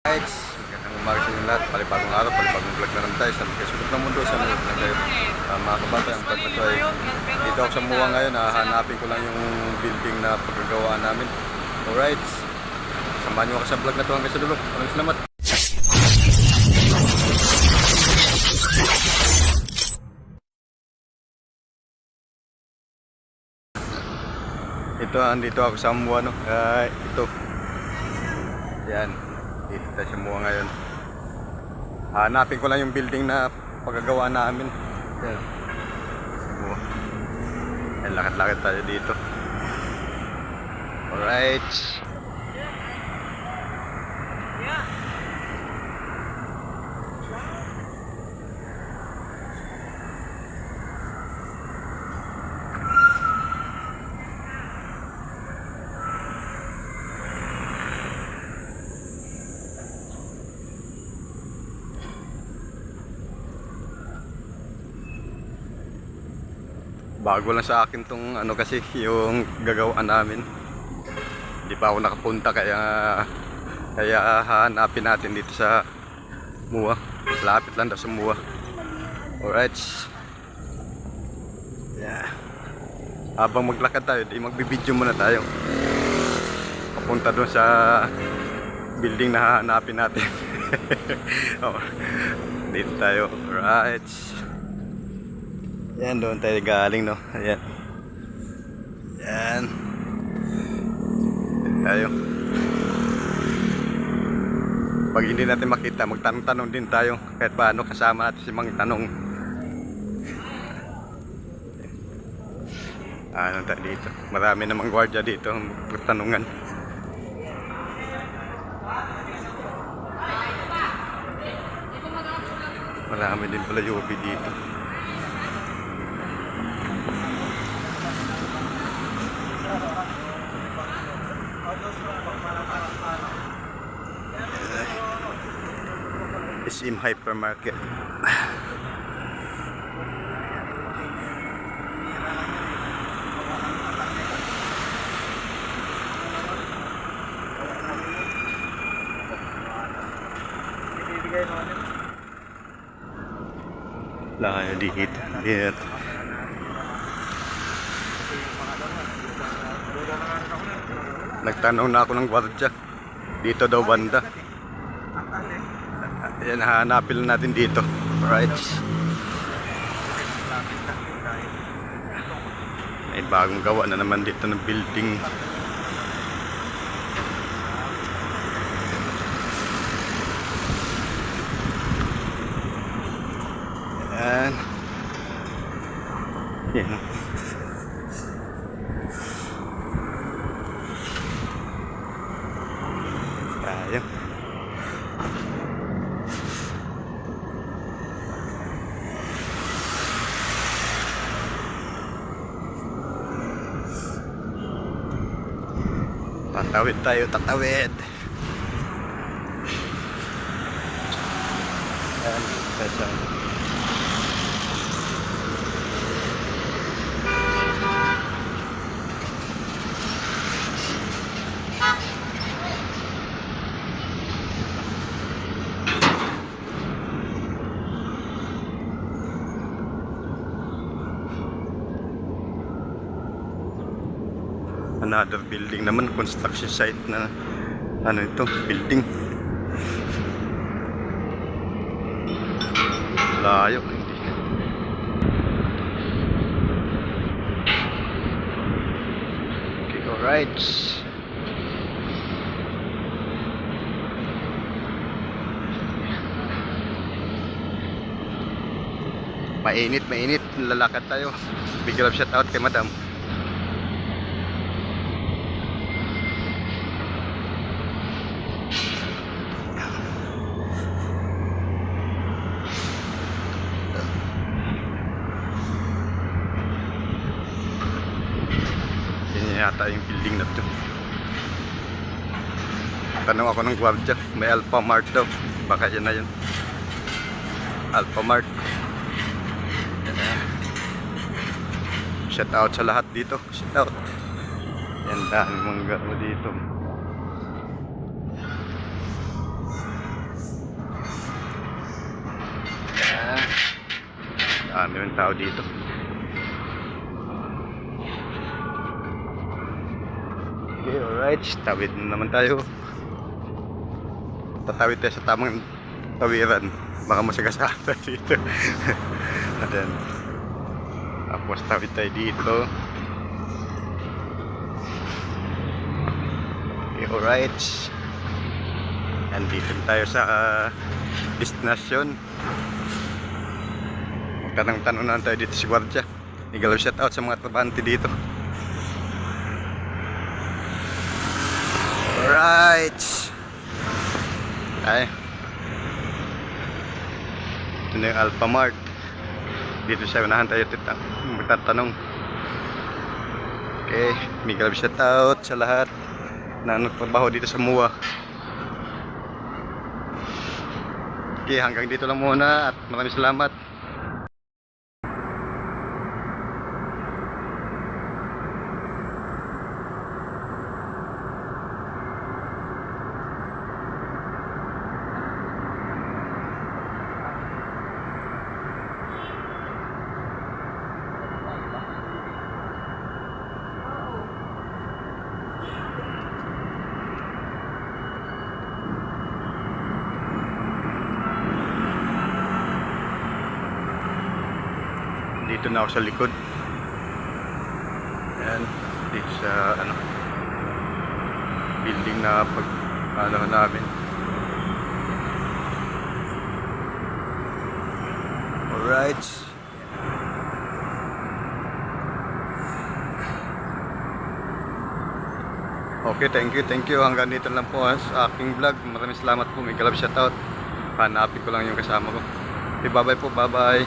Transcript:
Guys, magandang umaga sa inyo lahat. Palibagong araw, palibagong vlog na naman tayo sa kasunod ng mundo. Sa mga na kayo. Mga kabata, ang vlog na ito ay dito ako sa Muwa ngayon. Hahanapin ko lang yung building na paggagawaan namin. Alright, samahan nyo ako sa vlog na ito hanggang sa dulo. Maraming salamat. Ito, andito ako sa Muwa, no? Ito. Yan. Dito tayo sa Muwa ngayon. Hanapin ko lang yung building na paggagawa namin. Yan. Muwa. Yan, lakad-lakad tayo dito. Alright. Bago lang sa akin tong ano kasi yung gagawaan namin. Hindi pa ako nakapunta kaya hahanapin natin dito sa Muwa. Lapit lang daw sa Muwa. Alright. Yeah. Habang maglakad tayo, di magbibideo muna tayo. Papunta doon sa building na hahanapin natin. Oh, dito tayo. Alright. Yan, doon tayo galing, no? Ayan. Yan. Dito tayo. Pag hindi natin makita, magtanong-tanong din tayo. Kahit paano kasama natin si Mang Tanong. Ano tayo dito? Marami namang gwardiya dito. Magtanungan. Marami din pala UP dito. SM Hypermarket. Layo dito. Dito. Nagtanong na ako ng gwardiya. Dito daw banda. Ayan, hahanapin lang natin dito. Alright. May bagong gawa na naman dito ng building. Ayan. Ayan. Tayo. Tatawid tayo, tatawid. Ayan, kasya. Another building naman, construction site na ano ito, building. Layo. Okay, alright. Mainit, mainit. Lalakad tayo. Big love shout out kay Madam. Yata yung building na to. Tanong ako ng gwardiya, may Alpha Mart daw. Baka yan na yun. Alpha Mart. Shout out sa lahat dito. Shout out. Yan, dami mong garo dito. Dami yung tao dito. Okay, alright. Tawid na naman tayo. Tatawid tayo sa tamang tawiran. Baka masagasaan tayo dito. Ayan. Tapos tawid tayo dito. Okay, alright. Andito tayo sa destinasyon. Magtanong-tanong na tayo dito si Guardia. Igalaw shout out sa mga trabante dito. Alright. Ay. Ito na yung Alphamart. Dito sa unahan tayo magtatanong. Okay, igalaw shout out sa lahat na nagtrabaho dito sa MUA. Okay, hanggang dito lang muna at maraming salamat. Dito na ako sa likod. Ayan, dito sa building na namin. Alright. Okay, thank you. Hanggang dito lang po sa aking vlog. Maraming salamat po. May galap shoutout. Hanapin ko lang yung kasama ko. Okay, bye bye po. Bye bye.